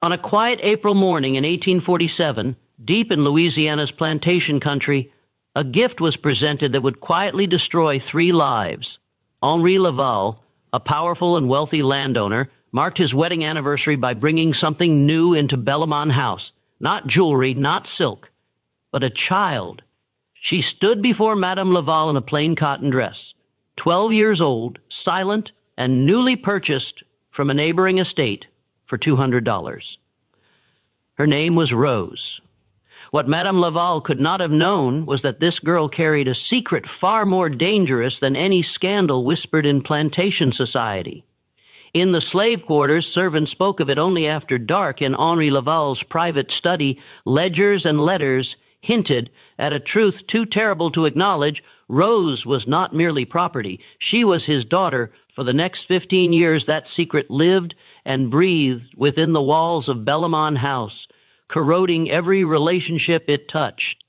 On a quiet April morning in 1847, deep in Louisiana's plantation country, a gift was presented that would quietly destroy 3 lives. Henri Laval, a powerful and wealthy landowner, marked his wedding anniversary by bringing something new into Bellamont House. Not jewelry, not silk, but a child. She stood before Madame Laval in a plain cotton dress, 12 years old, silent, and newly purchased from a neighboring estate for $200. Her name was Rose. What Madame Laval could not have known was that this girl carried a secret far more dangerous than any scandal whispered in plantation society. In the slave quarters, servants spoke of it only after dark. In Henri Laval's private study, ledgers and letters hinted at a truth too terrible to acknowledge. Rose was not merely property. She was his daughter. For the next 15 years, that secret lived and breathed within the walls of Bellamont House, corroding every relationship it touched.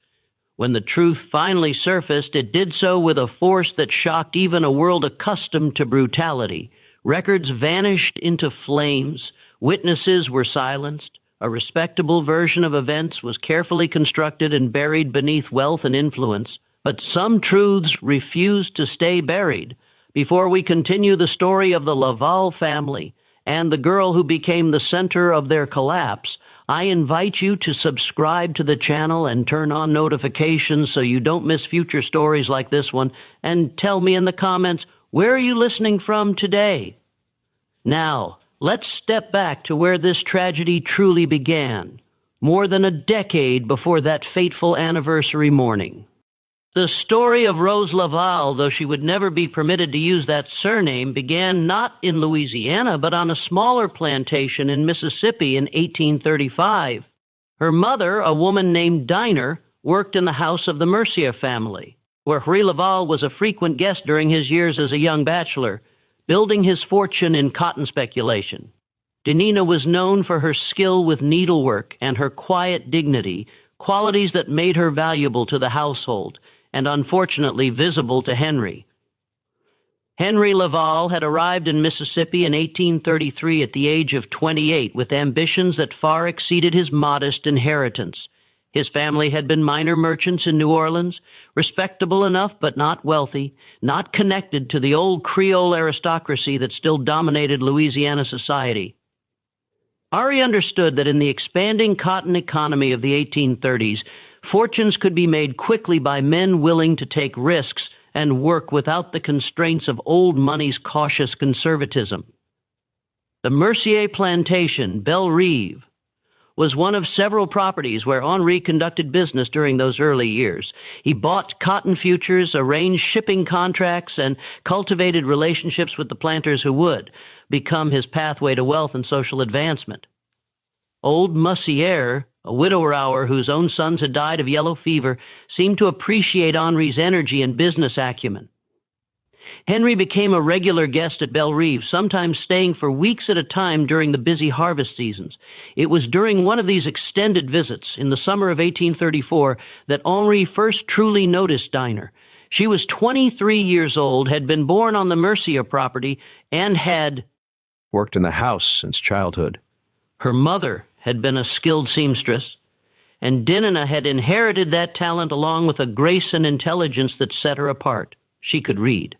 When the truth finally surfaced, it did so with a force that shocked even a world accustomed to brutality. Records vanished into flames. Witnesses were silenced. A respectable version of events was carefully constructed and buried beneath wealth and influence. But some truths refused to stay buried. Before we continue the story of the Laval family and the girl who became the center of their collapse, I invite you to subscribe to the channel and turn on notifications so you don't miss future stories like this one, and tell me in the comments, where are you listening from today? Now, let's step back to where this tragedy truly began, more than a decade before that fateful anniversary morning. The story of Rose Laval, though she would never be permitted to use that surname, began not in Louisiana, but on a smaller plantation in Mississippi in 1835. Her mother, a woman named Dinah, worked in the house of the Mercier family, where Henri Laval was a frequent guest during his years as a young bachelor, building his fortune in cotton speculation. Denina was known for her skill with needlework and her quiet dignity, qualities that made her valuable to the household, and unfortunately visible to Henry. Henri Laval had arrived in Mississippi in 1833 at the age of 28 with ambitions that far exceeded his modest inheritance. His family had been minor merchants in New Orleans, respectable enough but not wealthy, not connected to the old Creole aristocracy that still dominated Louisiana society. Henri understood that in the expanding cotton economy of the 1830s, fortunes could be made quickly by men willing to take risks and work without the constraints of old money's cautious conservatism. The Mercier plantation, Belle Rive, was one of several properties where Henri conducted business during those early years. He bought cotton futures, arranged shipping contracts, and cultivated relationships with the planters who would become his pathway to wealth and social advancement. Old Monsieur, a widower whose own sons had died of yellow fever, seemed to appreciate Henri's energy and business acumen. Henri became a regular guest at Belle Rive, sometimes staying for weeks at a time during the busy harvest seasons. It was during one of these extended visits, in the summer of 1834, that Henri first truly noticed Dinah. She was 23 years old, had been born on the Mercier property, and had worked in the house since childhood. Her mother had been a skilled seamstress, and Dinah had inherited that talent along with a grace and intelligence that set her apart. She could read.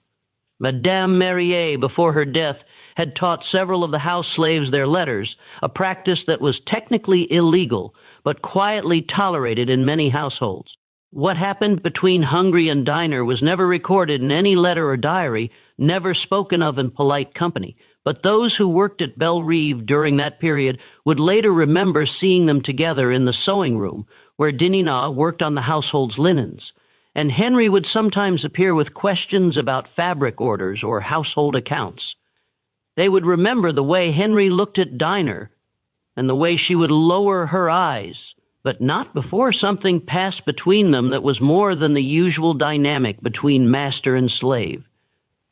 Madame Merrier, before her death, had taught several of the house slaves their letters, a practice that was technically illegal, but quietly tolerated in many households. What happened between Hungry and Dinah was never recorded in any letter or diary, never spoken of in polite company. But those who worked at Belle Rive during that period would later remember seeing them together in the sewing room, where Dinah worked on the household's linens, and Henri would sometimes appear with questions about fabric orders or household accounts. They would remember the way Henri looked at Dinah and the way she would lower her eyes, but not before something passed between them that was more than the usual dynamic between master and slave.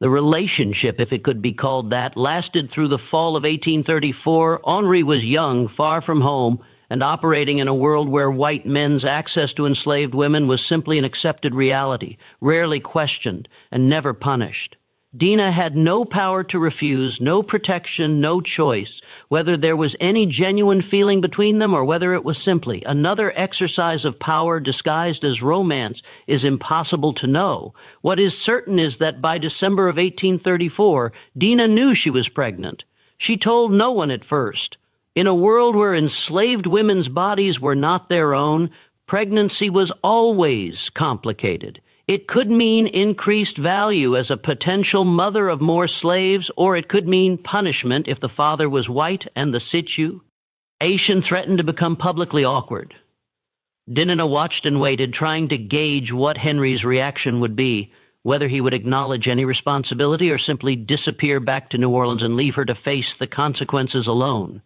The relationship, if it could be called that, lasted through the fall of 1834. Henri was young, far from home, and operating in a world where white men's access to enslaved women was simply an accepted reality, rarely questioned and never punished. Dina had no power to refuse, no protection, no choice. Whether there was any genuine feeling between them or whether it was simply another exercise of power disguised as romance is impossible to know. What is certain is that by December of 1834, Dina knew she was pregnant. She told no one at first. In a world where enslaved women's bodies were not their own, pregnancy was always complicated. It could mean increased value as a potential mother of more slaves, or it could mean punishment if the father was white and the situation threatened to become publicly awkward. Dinah watched and waited, trying to gauge what Henry's reaction would be, whether he would acknowledge any responsibility or simply disappear back to New Orleans and leave her to face the consequences alone.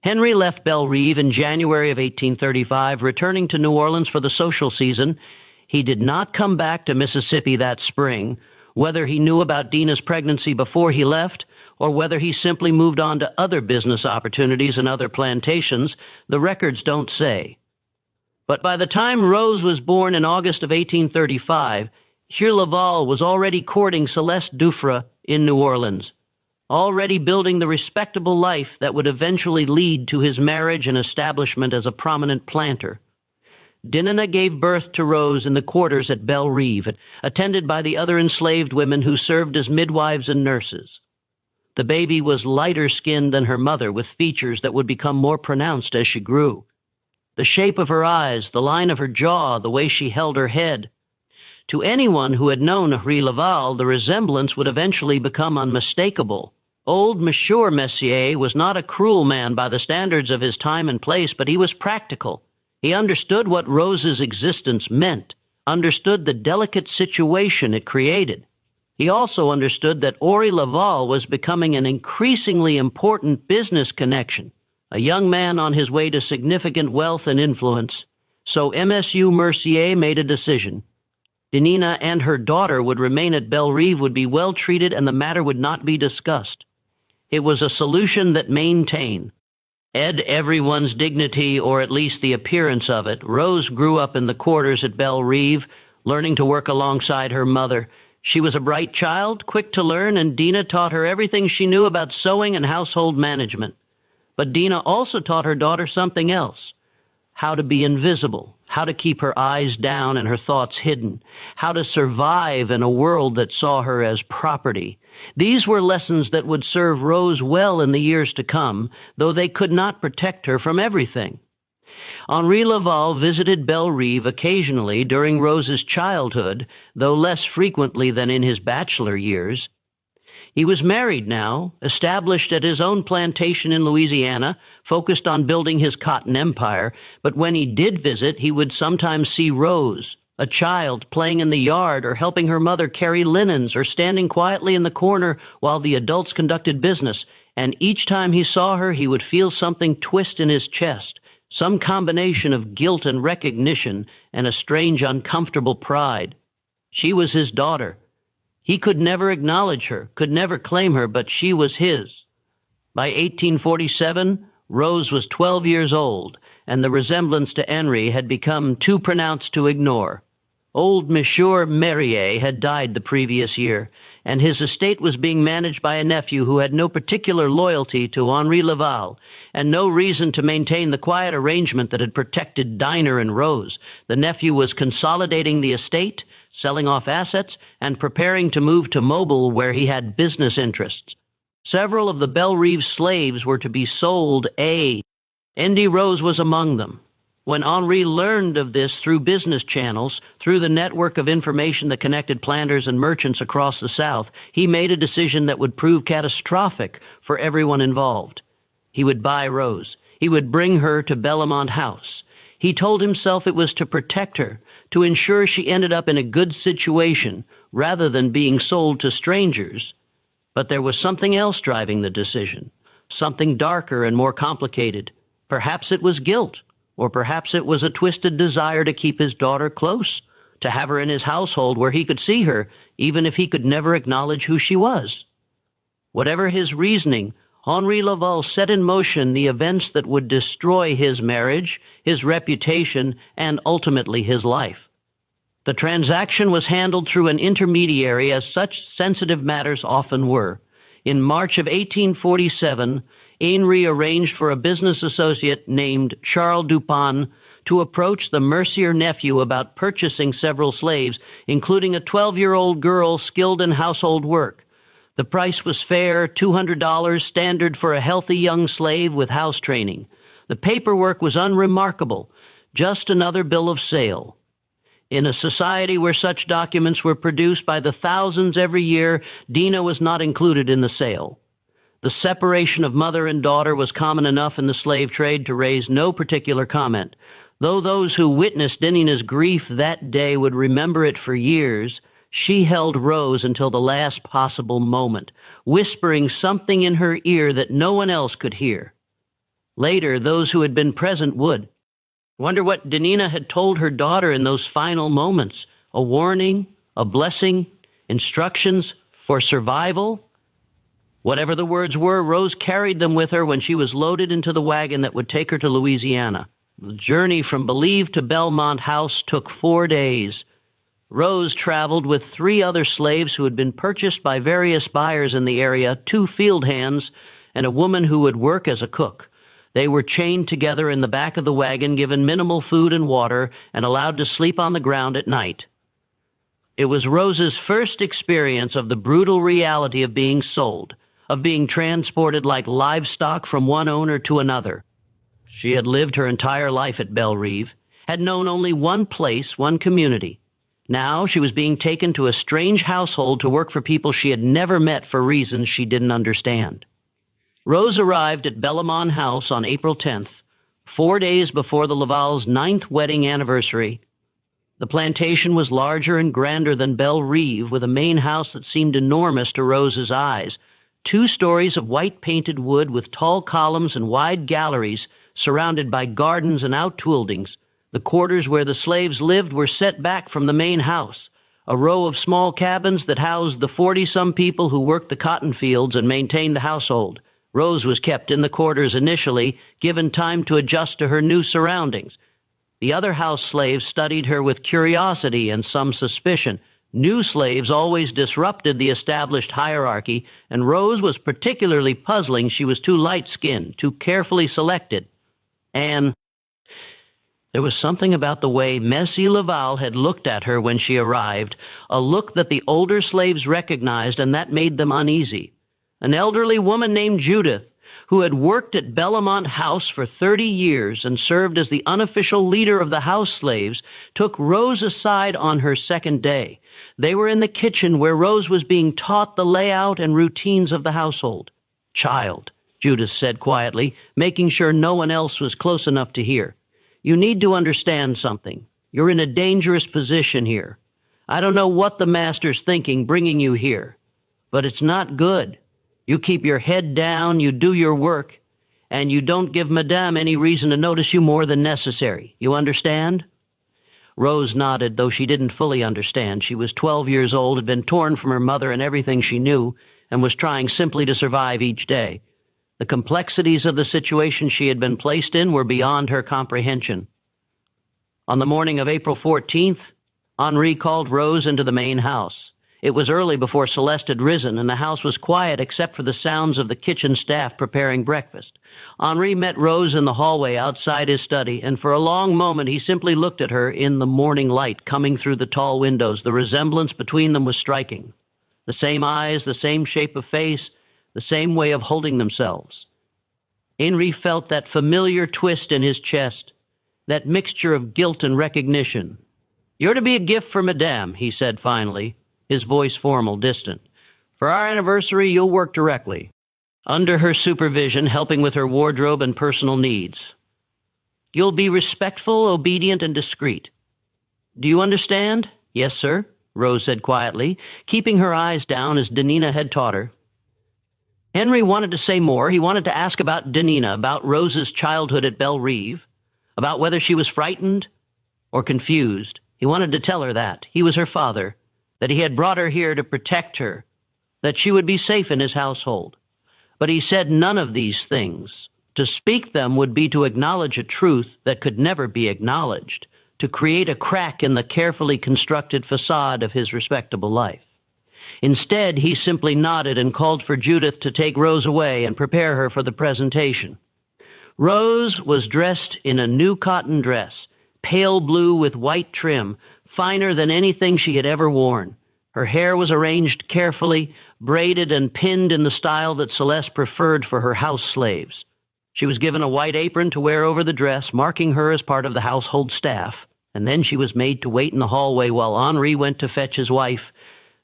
Henry left Belle Reve in January of 1835, returning to New Orleans for the social season. He did not come back to Mississippi that spring. Whether he knew about Dina's pregnancy before he left, or whether he simply moved on to other business opportunities and other plantations, the records don't say. But by the time Rose was born in August of 1835, Hugh Laval was already courting Celeste Dufresne in New Orleans, already building the respectable life that would eventually lead to his marriage and establishment as a prominent planter. Dinah gave birth to Rose in the quarters at Belle Reve, attended by the other enslaved women who served as midwives and nurses. The baby was lighter skinned than her mother, with features that would become more pronounced as she grew. The shape of her eyes, the line of her jaw, the way she held her head. To anyone who had known Henri Laval, the resemblance would eventually become unmistakable. Old Monsieur Messier was not a cruel man by the standards of his time and place, but he was practical. He understood what Rose's existence meant, understood the delicate situation it created. He also understood that Henri Laval was becoming an increasingly important business connection, a young man on his way to significant wealth and influence. So MSU Mercier made a decision. Dinah and her daughter would remain at Belle Reve, would be well treated, and the matter would not be discussed. It was a solution that maintained everyone's dignity, or at least the appearance of it. Rose grew up in the quarters at Belle Reve, learning to work alongside her mother. She was a bright child, quick to learn, and Dinah taught her everything she knew about sewing and household management. But Dinah also taught her daughter something else: how to be invisible, how to keep her eyes down and her thoughts hidden, how to survive in a world that saw her as property. These were lessons that would serve Rose well in the years to come, though they could not protect her from everything. Henri Laval visited Belle Reve occasionally during Rose's childhood, though less frequently than in his bachelor years. He was married now, established at his own plantation in Louisiana, focused on building his cotton empire, but when he did visit, he would sometimes see Rose, a child, playing in the yard or helping her mother carry linens or standing quietly in the corner while the adults conducted business, and each time he saw her, he would feel something twist in his chest, some combination of guilt and recognition and a strange, uncomfortable pride. She was his daughter. He could never acknowledge her, could never claim her, but she was his. By 1847, Rose was 12 years old, and the resemblance to Henri had become too pronounced to ignore. Old Monsieur Merrier had died the previous year, and his estate was being managed by a nephew who had no particular loyalty to Henri Laval, and no reason to maintain the quiet arrangement that had protected Dinah and Rose. The nephew was consolidating the estate, selling off assets, and preparing to move to Mobile, where he had business interests. Several of the Belle Reve slaves were to be sold. Andy Rose was among them. When Henri learned of this through business channels, through the network of information that connected planters and merchants across the South, he made a decision that would prove catastrophic for everyone involved. He would buy Rose. He would bring her to Bellamont House. He told himself it was to protect her, to ensure she ended up in a good situation, rather than being sold to strangers. But there was something else driving the decision, something darker and more complicated. Perhaps it was guilt, or perhaps it was a twisted desire to keep his daughter close, to have her in his household where he could see her, even if he could never acknowledge who she was. Whatever his reasoning, Henri Laval set in motion the events that would destroy his marriage, his reputation, and ultimately his life. The transaction was handled through an intermediary, as such sensitive matters often were. In March of 1847, Henry arranged for a business associate named Charles Dupin to approach the Mercier nephew about purchasing several slaves, including a 12-year-old girl skilled in household work. The price was fair, $200, standard for a healthy young slave with house training. The paperwork was unremarkable, just another bill of sale. In a society where such documents were produced by the thousands every year, Dina was not included in the sale. The separation of mother and daughter was common enough in the slave trade to raise no particular comment. Though those who witnessed Dina's grief that day would remember it for years, she held Rose until the last possible moment, whispering something in her ear that no one else could hear. Later, those who had been present would wonder what Dina had told her daughter in those final moments. A warning, a blessing, instructions for survival. Whatever the words were, Rose carried them with her when she was loaded into the wagon that would take her to Louisiana. The journey from Believe to Belmont House took 4 days. Rose traveled with 3 other slaves who had been purchased by various buyers in the area, 2 field hands, and a woman who would work as a cook. They were chained together in the back of the wagon, given minimal food and water, and allowed to sleep on the ground at night. It was Rose's first experience of the brutal reality of being sold, of being transported like livestock from one owner to another. She had lived her entire life at Belle Rive, had known only one place, one community. Now she was being taken to a strange household to work for people she had never met for reasons she didn't understand. Rose arrived at Belmont House on April 10th, 4 days before the Laval's 9th wedding anniversary. The plantation was larger and grander than Belle Rive, with a main house that seemed enormous to Rose's eyes. 2 stories of white-painted wood with tall columns and wide galleries surrounded by gardens and outbuildings. The quarters where the slaves lived were set back from the main house, a row of small cabins that housed the 40-some people who worked the cotton fields and maintained the household. Rose was kept in the quarters initially, given time to adjust to her new surroundings. The other house slaves studied her with curiosity and some suspicion. New slaves always disrupted the established hierarchy, and Rose was particularly puzzling. She was too light-skinned, too carefully selected. And there was something about the way Messie Laval had looked at her when she arrived, a look that the older slaves recognized, and that made them uneasy. An elderly woman named Judith, who had worked at Belmont House for 30 years and served as the unofficial leader of the house slaves, took Rose aside on her second day. They were in the kitchen where Rose was being taught the layout and routines of the household. "Child," Judith said quietly, making sure no one else was close enough to hear, "you need to understand something. You're in a dangerous position here. I don't know what the master's thinking bringing you here, but it's not good. You keep your head down, you do your work, and you don't give Madame any reason to notice you more than necessary. You understand?" Rose nodded, though she didn't fully understand. She was 12 years old, had been torn from her mother and everything she knew, and was trying simply to survive each day. The complexities of the situation she had been placed in were beyond her comprehension. On the morning of April 14th, Henri called Rose into the main house. It was early before Celeste had risen, and the house was quiet except for the sounds of the kitchen staff preparing breakfast. Henri met Rose in the hallway outside his study, and for a long moment he simply looked at her in the morning light coming through the tall windows. The resemblance between them was striking. The same eyes, the same shape of face, the same way of holding themselves. Henri felt that familiar twist in his chest, that mixture of guilt and recognition. "You're to be a gift for Madame," he said finally, his voice formal, distant. "For our anniversary, you'll work directly, under her supervision, helping with her wardrobe and personal needs. You'll be respectful, obedient, and discreet. Do you understand?" "Yes, sir," Rose said quietly, keeping her eyes down as Dina had taught her. Henry wanted to say more. He wanted to ask about Dina, about Rose's childhood at Belle Rive, about whether she was frightened or confused. He wanted to tell her that he was her father, that he had brought her here to protect her, that she would be safe in his household. But he said none of these things. To speak them would be to acknowledge a truth that could never be acknowledged, to create a crack in the carefully constructed facade of his respectable life. Instead, he simply nodded and called for Judith to take Rose away and prepare her for the presentation. Rose was dressed in a new cotton dress, pale blue with white trim, finer than anything she had ever worn. Her hair was arranged carefully, braided and pinned in the style that Celeste preferred for her house slaves. She was given a white apron to wear over the dress, marking her as part of the household staff, and then she was made to wait in the hallway while Henri went to fetch his wife.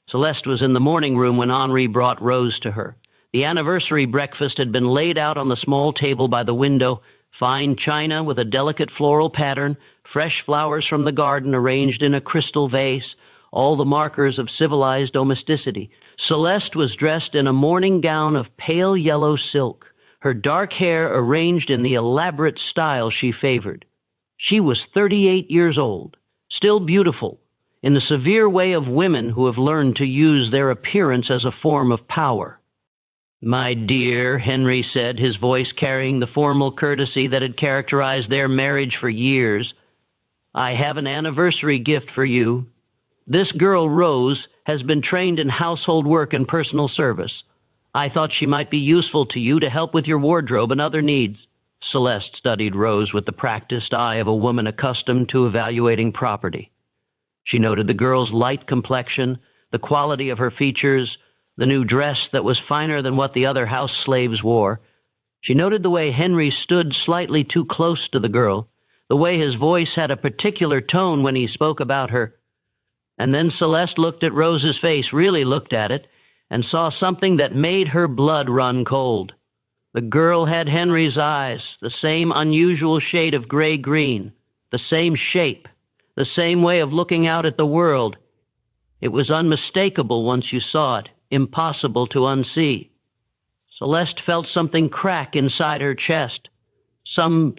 Celeste was in the morning room when Henri brought Rose to her. The anniversary breakfast had been laid out on the small table by the window, fine china with a delicate floral pattern, fresh flowers from the garden arranged in a crystal vase, all the markers of civilized domesticity. Celeste was dressed in a morning gown of pale yellow silk, her dark hair arranged in the elaborate style she favored. She was 38 years old, still beautiful, in the severe way of women who have learned to use their appearance as a form of power. "My dear," Henry said, his voice carrying the formal courtesy that had characterized their marriage for years, "I have an anniversary gift for you. This girl, Rose, has been trained in household work and personal service. I thought she might be useful to you to help with your wardrobe and other needs." Celeste studied Rose with the practiced eye of a woman accustomed to evaluating property. She noted the girl's light complexion, the quality of her features, the new dress that was finer than what the other house slaves wore. She noted the way Henry stood slightly too close to the girl, the way his voice had a particular tone when he spoke about her. And then Celeste looked at Rose's face, really looked at it, and saw something that made her blood run cold. The girl had Henry's eyes, the same unusual shade of gray-green, the same shape, the same way of looking out at the world. It was unmistakable once you saw it, impossible to unsee. Celeste felt something crack inside her chest, some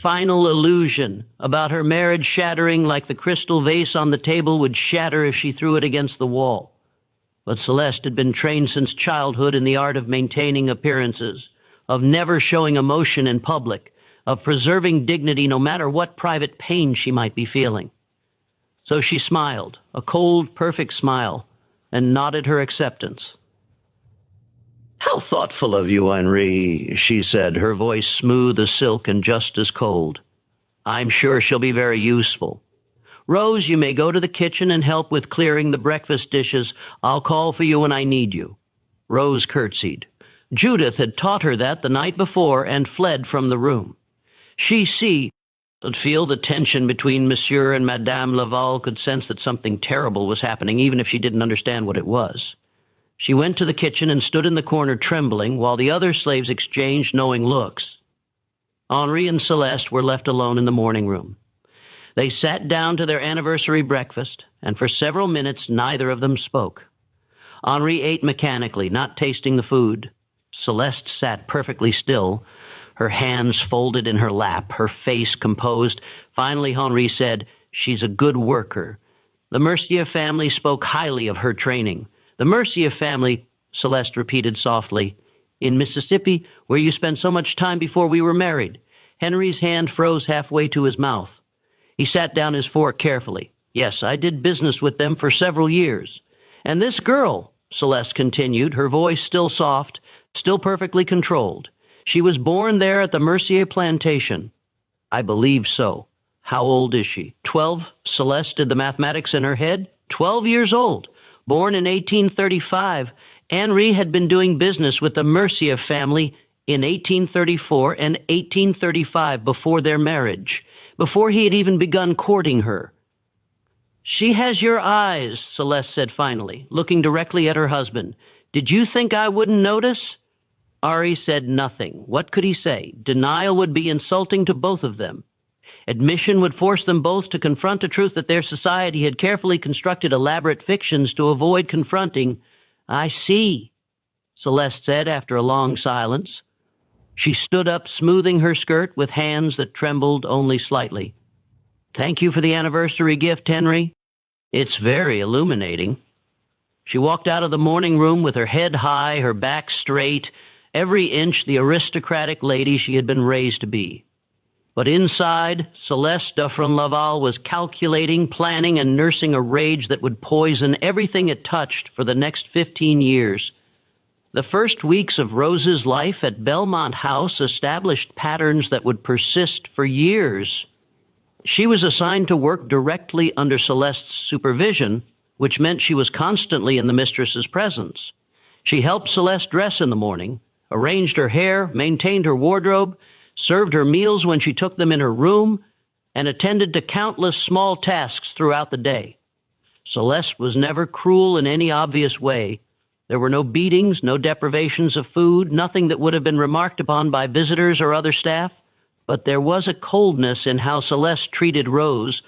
final illusion about her marriage shattering like the crystal vase on the table would shatter if she threw it against the wall. But Celeste had been trained since childhood in the art of maintaining appearances, of never showing emotion in public, of preserving dignity no matter what private pain she might be feeling. So she smiled, a cold, perfect smile, and nodded her acceptance. "How thoughtful of you, Henri," she said, her voice smooth as silk and just as cold. "I'm sure she'll be very useful. Rose, you may go to the kitchen and help with clearing the breakfast dishes. I'll call for you when I need you." Rose curtsied. Judith had taught her that the night before and fled from the room. She could feel the tension between Monsieur and Madame Laval, could sense that something terrible was happening, even if she didn't understand what it was. She went to the kitchen and stood in the corner trembling, while the other slaves exchanged knowing looks. Henri and Celeste were left alone in the morning room. They sat down to their anniversary breakfast, and for several minutes neither of them spoke. Henri ate mechanically, not tasting the food. Celeste sat perfectly still, her hands folded in her lap, her face composed. Finally, Henri said, "She's a good worker." The Mercier family spoke highly of her training. "The Mercier family," Celeste repeated softly, "in Mississippi, where you spent so much time before we were married." Henry's hand froze halfway to his mouth. He sat down his fork carefully. "Yes, I did business with them for several years. And this girl," Celeste continued, her voice still soft, still perfectly controlled, "she was born there at the Mercier plantation." "I believe so. How old is she?" 12. Celeste did the mathematics in her head. 12 years old. Born in 1835. Henri had been doing business with the Mercier family in 1834 and 1835 before their marriage, before he had even begun courting her. "She has your eyes," Celeste said finally, looking directly at her husband. "Did you think I wouldn't notice?" Henri said nothing. What could he say? Denial would be insulting to both of them. Admission would force them both to confront a truth that their society had carefully constructed elaborate fictions to avoid confronting. "I see," Celeste said after a long silence. She stood up, smoothing her skirt with hands that trembled only slightly. "Thank you for the anniversary gift, Henry. It's very illuminating." She walked out of the morning room with her head high, her back straight, every inch the aristocratic lady she had been raised to be. But inside, Celeste Duffrin-Laval was calculating, planning, and nursing a rage that would poison everything it touched for the next 15 years. The first weeks of Rose's life at Belmont House established patterns that would persist for years. She was assigned to work directly under Celeste's supervision, which meant she was constantly in the mistress's presence. She helped Celeste dress in the morning, arranged her hair, maintained her wardrobe, served her meals when she took them in her room, and attended to countless small tasks throughout the day. Celeste was never cruel in any obvious way. There were no beatings, no deprivations of food, nothing that would have been remarked upon by visitors or other staff. But there was a coldness in how Celeste treated Rose,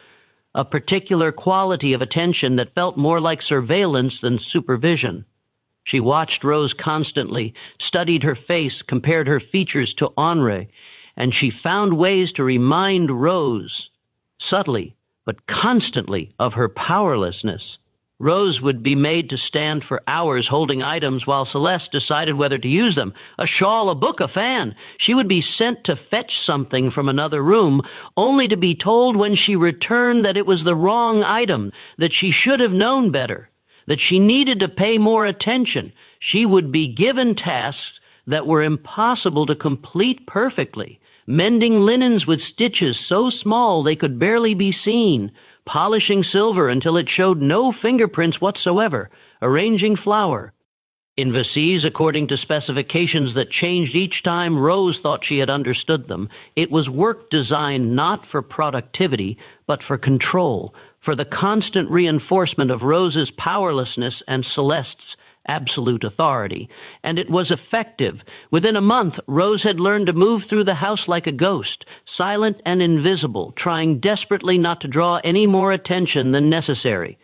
a particular quality of attention that felt more like surveillance than supervision. She watched Rose constantly, studied her face, compared her features to Henri, and she found ways to remind Rose, subtly but constantly, of her powerlessness. Rose would be made to stand for hours holding items while Celeste decided whether to use them. A shawl, a book, a fan. She would be sent to fetch something from another room, only to be told when she returned that it was the wrong item, that she should have known better, that she needed to pay more attention. She would be given tasks that were impossible to complete perfectly, mending linens with stitches so small they could barely be seen, polishing silver until it showed no fingerprints whatsoever, arranging flour. In Vasey's, according to specifications that changed each time Rose thought she had understood them, it was work designed not for productivity, but for control, for the constant reinforcement of Rose's powerlessness and Celeste's absolute authority. And it was effective. Within a month, Rose had learned to move through the house like a ghost, silent and invisible, trying desperately not to draw any more attention than necessary.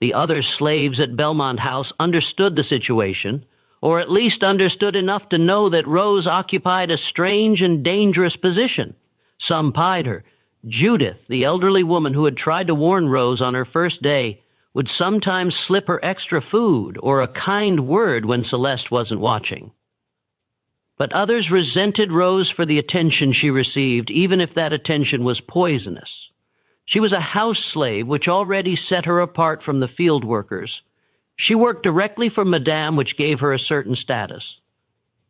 The other slaves at Belmont House understood the situation, or at least understood enough to know that Rose occupied a strange and dangerous position. Some pied her. Judith, the elderly woman who had tried to warn Rose on her first day, would sometimes slip her extra food or a kind word when Celeste wasn't watching. But others resented Rose for the attention she received, even if that attention was poisonous. She was a house slave, which already set her apart from the field workers. She worked directly for Madame, which gave her a certain status.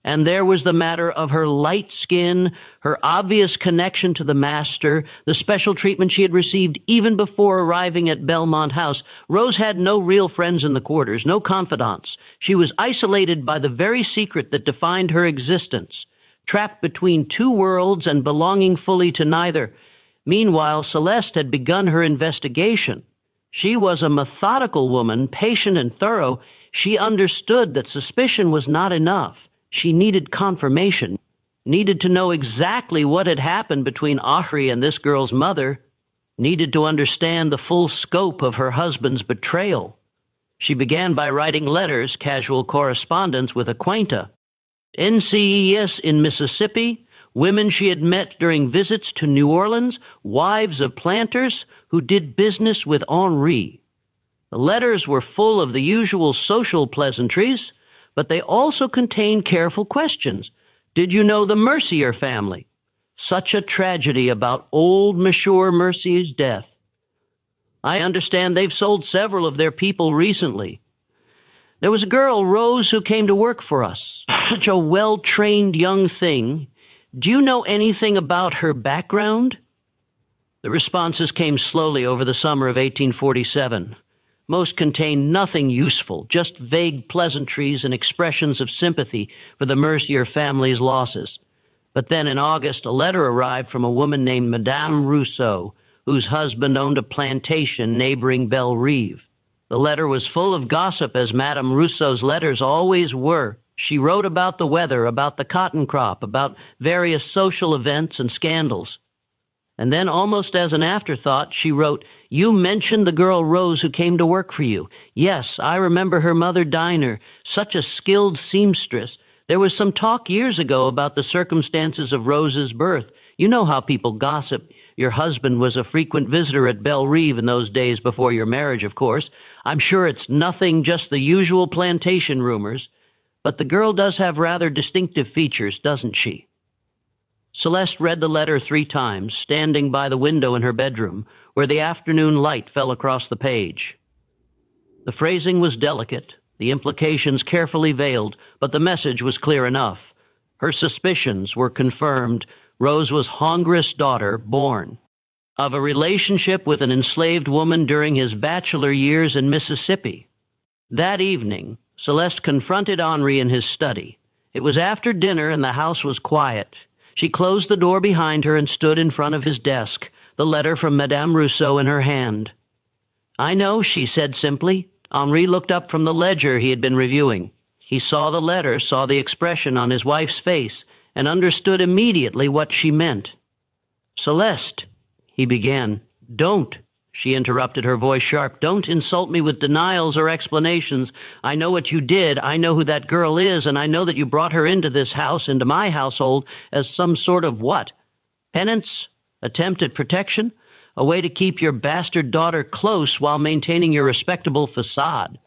And there was the matter of her light skin, her obvious connection to the master, the special treatment she had received even before arriving at Belmont House. Rose had no real friends in the quarters, no confidants. She was isolated by the very secret that defined her existence, trapped between two worlds and belonging fully to neither. Meanwhile, Celeste had begun her investigation. She was a methodical woman, patient and thorough. She understood that suspicion was not enough. She needed confirmation, needed to know exactly what had happened between Henri and this girl's mother, needed to understand the full scope of her husband's betrayal. She began by writing letters, casual correspondence with acquaintances, NCES in Mississippi, women she had met during visits to New Orleans, wives of planters who did business with Henri. The letters were full of the usual social pleasantries, but they also contained careful questions. Did you know the Mercier family? Such a tragedy about old Monsieur Mercier's death. I understand they've sold several of their people recently. There was a girl, Rose, who came to work for us. Such a well-trained young thing. Do you know anything about her background? The responses came slowly over the summer of 1847. Most contained nothing useful, just vague pleasantries and expressions of sympathy for the Mercier family's losses. But then in August, a letter arrived from a woman named Madame Rousseau, whose husband owned a plantation neighboring Belle Rive. The letter was full of gossip, as Madame Rousseau's letters always were. She wrote about the weather, about the cotton crop, about various social events and scandals. And then, almost as an afterthought, she wrote, "You mentioned the girl Rose who came to work for you. Yes, I remember her mother Dinah, such a skilled seamstress. There was some talk years ago about the circumstances of Rose's birth. You know how people gossip. Your husband was a frequent visitor at Belle Rive in those days before your marriage, of course. I'm sure it's nothing, just the usual plantation rumors. But the girl does have rather distinctive features, doesn't she?" Celeste read the letter 3 times, standing by the window in her bedroom, where the afternoon light fell across the page. The phrasing was delicate, the implications carefully veiled, but the message was clear enough. Her suspicions were confirmed. Rose was Hongris' daughter, born of a relationship with an enslaved woman during his bachelor years in Mississippi. That evening, Celeste confronted Henri in his study. It was after dinner and the house was quiet. She closed the door behind her and stood in front of his desk, the letter from Madame Rousseau in her hand. "I know," she said simply. Henri looked up from the ledger he had been reviewing. He saw the letter, saw the expression on his wife's face, and understood immediately what she meant. "Celeste," he began. "Don't," she interrupted, her voice sharp. "Don't insult me with denials or explanations. I know what you did. I know who that girl is, and I know that you brought her into this house, into my household, as some sort of what? Penance? Attempt at protection? A way to keep your bastard daughter close while maintaining your respectable facade."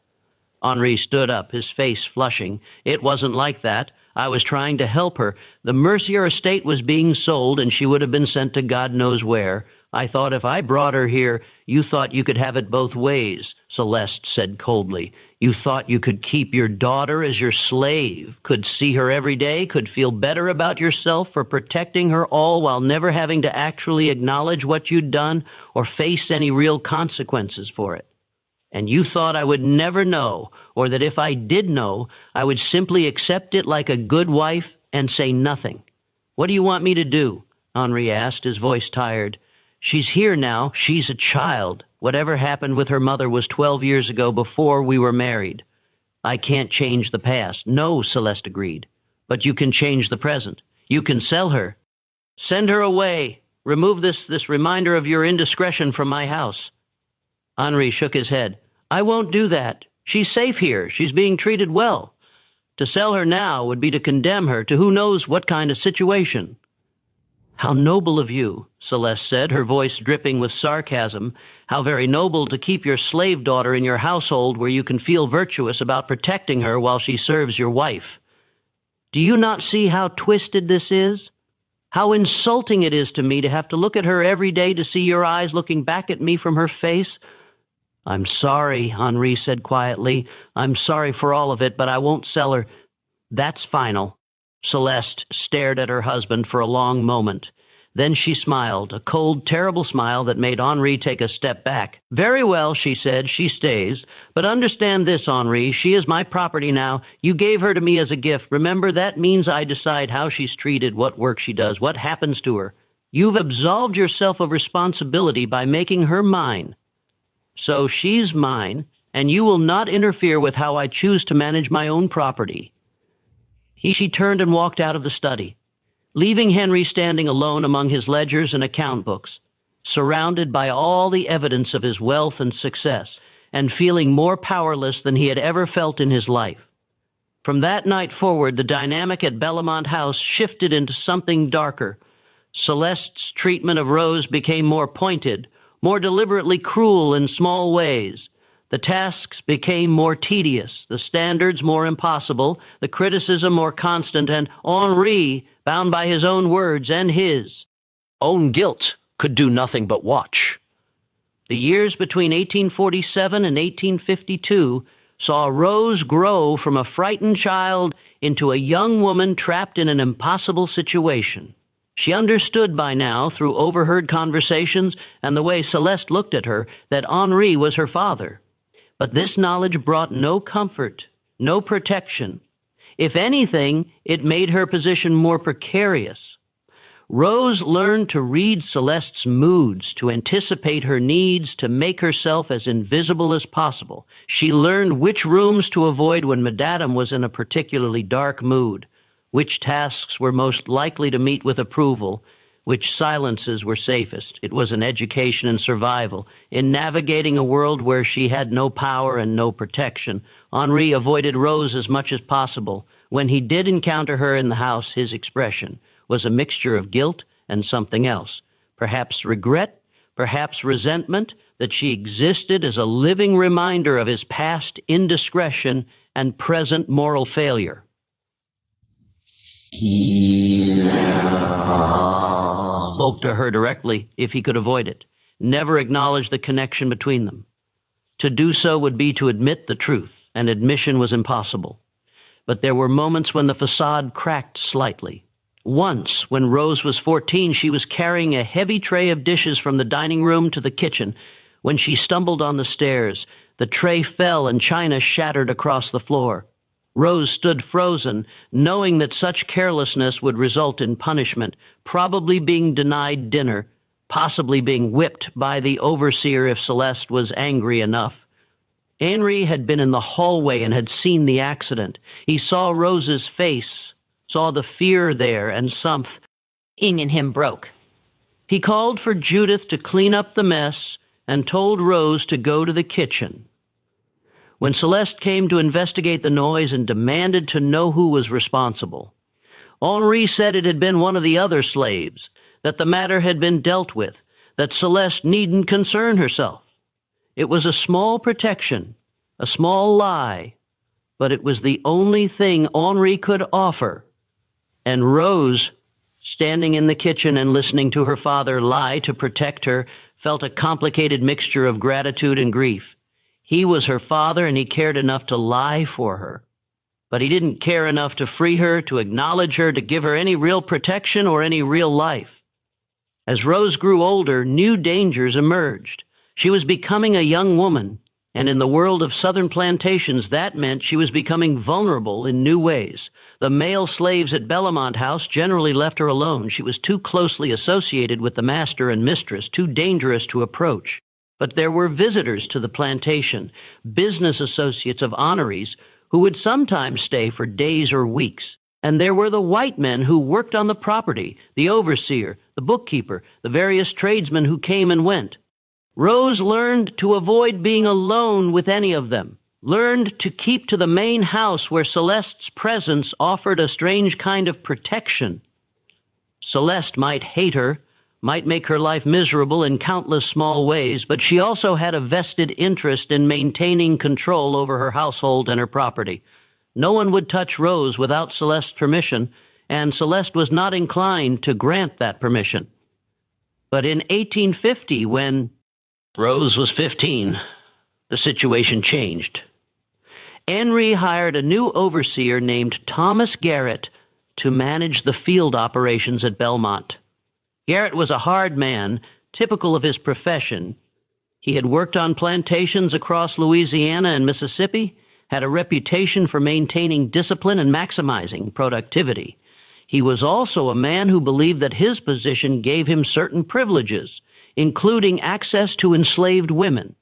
Henri stood up, his face flushing. "It wasn't like that. I was trying to help her. The Mercier estate was being sold, and she would have been sent to God knows where. I thought if I brought her here, you thought you could have it both ways," Celeste said coldly. "You thought you could keep your daughter as your slave, could see her every day, could feel better about yourself for protecting her, all while never having to actually acknowledge what you'd done or face any real consequences for it. And you thought I would never know, or that if I did know, I would simply accept it like a good wife and say nothing. What do you want me to do?" Henri asked, his voice tired. "She's here now. She's a child. Whatever happened with her mother was 12 years ago, before we were married. I can't change the past." "No," Celeste agreed. "But you can change the present. You can sell her. Send her away. Remove this reminder of your indiscretion from my house." Henri shook his head. "I won't do that. She's safe here. She's being treated well. To sell her now would be to condemn her to who knows what kind of situation." "How noble of you," Celeste said, her voice dripping with sarcasm. "How very noble to keep your slave daughter in your household where you can feel virtuous about protecting her while she serves your wife. Do you not see how twisted this is? How insulting it is to me to have to look at her every day, to see your eyes looking back at me from her face?" "I'm sorry," Henri said quietly. "I'm sorry for all of it, but I won't sell her. That's final." Celeste stared at her husband for a long moment. Then she smiled, a cold, terrible smile that made Henri take a step back. "Very well," she said, "she stays. But understand this, Henri, she is my property now. You gave her to me as a gift. Remember, that means I decide how she's treated, what work she does, what happens to her. You've absolved yourself of responsibility by making her mine. So she's mine, and you will not interfere with how I choose to manage my own property." She turned and walked out of the study, leaving Henri standing alone among his ledgers and account books, surrounded by all the evidence of his wealth and success, and feeling more powerless than he had ever felt in his life. From that night forward, the dynamic at Bellamont House shifted into something darker. Celeste's treatment of Rose became more pointed, more deliberately cruel in small ways. The tasks became more tedious, the standards more impossible, the criticism more constant, and Henri, bound by his own words and his Own guilt could do nothing but watch. The years between 1847 and 1852 saw Rose grow from a frightened child into a young woman trapped in an impossible situation. She understood by now, through overheard conversations and the way Celeste looked at her, that Henri was her father. But this knowledge brought no comfort, no protection. If anything, it made her position more precarious. Rose learned to read Celeste's moods, to anticipate her needs, to make herself as invisible as possible. She learned which rooms to avoid when Madame was in a particularly dark mood, which tasks were most likely to meet with approval, which silences were safest. It was an education in survival, in navigating a world where she had no power and no protection. Henri avoided Rose as much as possible. When he did encounter her in the house, his expression was a mixture of guilt and something else. Perhaps regret, perhaps resentment that she existed as a living reminder of his past indiscretion and present moral failure. Spoke to her directly if he could avoid it, never acknowledged the connection between them. To do so would be to admit the truth, and admission was impossible. But there were moments when the facade cracked slightly. Once, when Rose was 14, she was carrying a heavy tray of dishes from the dining room to the kitchen. When she stumbled on the stairs, the tray fell and china shattered across the floor. Rose stood frozen, knowing that such carelessness would result in punishment, probably being denied dinner, possibly being whipped by the overseer if Celeste was angry enough. Henri had been in the hallway and had seen the accident. He saw Rose's face, saw the fear there, and something in him broke. He called for Judith to clean up the mess and told Rose to go to the kitchen. When Celeste came to investigate the noise and demanded to know who was responsible, Henri said it had been one of the other slaves, that the matter had been dealt with, that Celeste needn't concern herself. It was a small protection, a small lie, but it was the only thing Henri could offer. And Rose, standing in the kitchen and listening to her father lie to protect her, felt a complicated mixture of gratitude and grief. He was her father, and he cared enough to lie for her. But he didn't care enough to free her, to acknowledge her, to give her any real protection or any real life. As Rose grew older, new dangers emerged. She was becoming a young woman, and in the world of southern plantations, that meant she was becoming vulnerable in new ways. The male slaves at Bellamont House generally left her alone. She was too closely associated with the master and mistress, too dangerous to approach. But there were visitors to the plantation, business associates of honorees, who would sometimes stay for days or weeks. And there were the white men who worked on the property, the overseer, the bookkeeper, the various tradesmen who came and went. Rose learned to avoid being alone with any of them, learned to keep to the main house where Celeste's presence offered a strange kind of protection. Celeste might hate her, might make her life miserable in countless small ways, but she also had a vested interest in maintaining control over her household and her property. No one would touch Rose without Celeste's permission, and Celeste was not inclined to grant that permission. But in 1850, when Rose was 15, the situation changed. Henri hired a new overseer named Thomas Garrett to manage the field operations at Belmont. Garrett was a hard man, typical of his profession. He had worked on plantations across Louisiana and Mississippi, had a reputation for maintaining discipline and maximizing productivity. He was also a man who believed that his position gave him certain privileges, including access to enslaved women.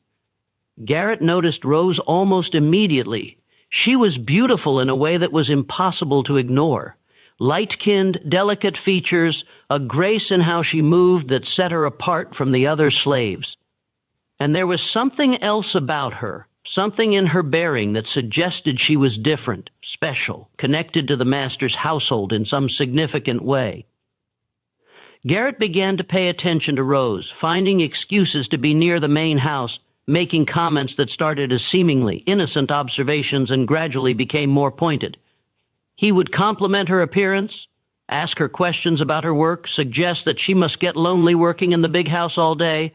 Garrett noticed Rose almost immediately. She was beautiful in a way that was impossible to ignore. Light-skinned, delicate features, a grace in how she moved that set her apart from the other slaves. And there was something else about her, something in her bearing that suggested she was different, special, connected to the master's household in some significant way. Garrett began to pay attention to Rose, finding excuses to be near the main house, making comments that started as seemingly innocent observations and gradually became more pointed. He would compliment her appearance, ask her questions about her work, suggest that she must get lonely working in the big house all day.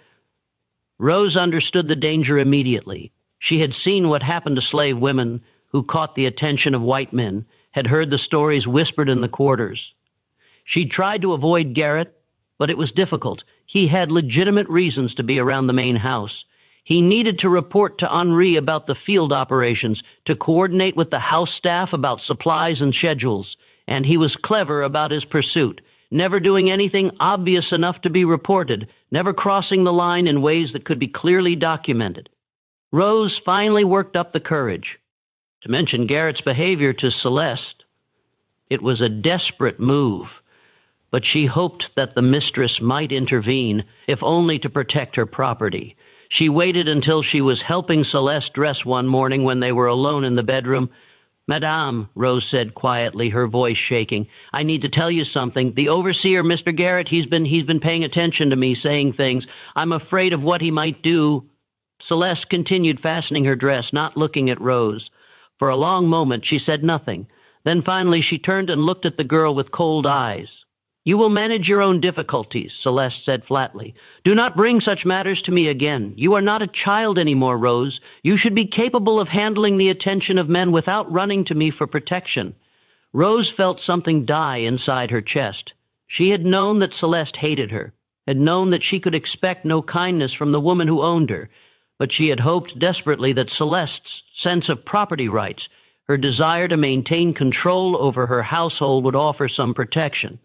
Rose understood the danger immediately. She had seen what happened to slave women who caught the attention of white men, had heard the stories whispered in the quarters. She tried to avoid Garrett, but it was difficult. He had legitimate reasons to be around the main house. He needed to report to Henri about the field operations, to coordinate with the house staff about supplies and schedules, and he was clever about his pursuit, never doing anything obvious enough to be reported, never crossing the line in ways that could be clearly documented. Rose finally worked up the courage to mention Garrett's behavior to Celeste. It was a desperate move, but she hoped that the mistress might intervene, if only to protect her property. She waited until she was helping Celeste dress one morning when they were alone in the bedroom. "Madame," Rose said quietly, her voice shaking, "I need to tell you something. The overseer, Mr. Garrett, he's been paying attention to me, saying things. I'm afraid of what he might do." Celeste continued fastening her dress, not looking at Rose. For a long moment she said nothing. Then finally she turned and looked at the girl with cold eyes. "You will manage your own difficulties," Celeste said flatly. "Do not bring such matters to me again. You are not a child anymore, Rose. You should be capable of handling the attention of men without running to me for protection." Rose felt something die inside her chest. She had known that Celeste hated her, had known that she could expect no kindness from the woman who owned her, but she had hoped desperately that Celeste's sense of property rights, her desire to maintain control over her household, would offer some protection.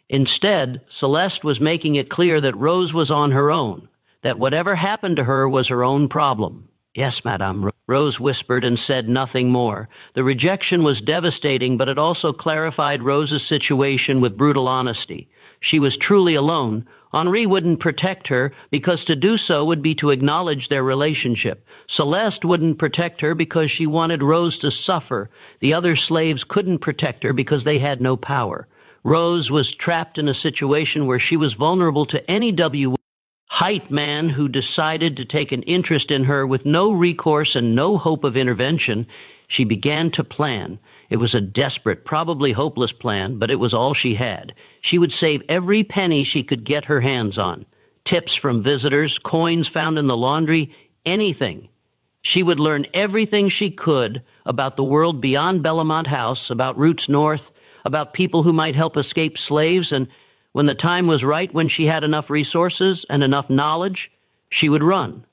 Instead, Celeste was making it clear that Rose was on her own, that whatever happened to her was her own problem. "Yes, madame," Rose whispered and said nothing more. The rejection was devastating, but it also clarified Rose's situation with brutal honesty. She was truly alone. Henri wouldn't protect her because to do so would be to acknowledge their relationship. Celeste wouldn't protect her because she wanted Rose to suffer. The other slaves couldn't protect her because they had no power. Rose was trapped in a situation where she was vulnerable to any height man who decided to take an interest in her with no recourse and no hope of intervention. She began to plan. It was a desperate, probably hopeless plan, but it was all she had. She would save every penny she could get her hands on. Tips from visitors, coins found in the laundry, anything. She would learn everything she could about the world beyond Bellamont House, about routes north, about people who might help escape slaves, and when the time was right, when she had enough resources and enough knowledge, she would run.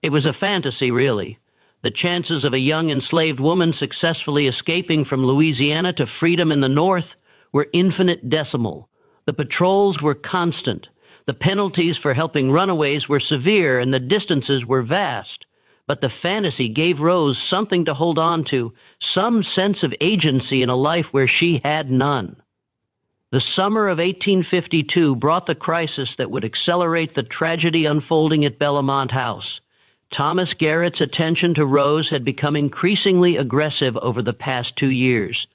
It was a fantasy, really. The chances of a young enslaved woman successfully escaping from Louisiana to freedom in the North were infinitesimal. The patrols were constant. The penalties for helping runaways were severe, and the distances were vast. But the fantasy gave Rose something to hold on to, some sense of agency in a life where she had none. The summer of 1852 brought the crisis that would accelerate the tragedy unfolding at Bellamont House. Thomas Garrett's attention to Rose had become increasingly aggressive over the past 2 years.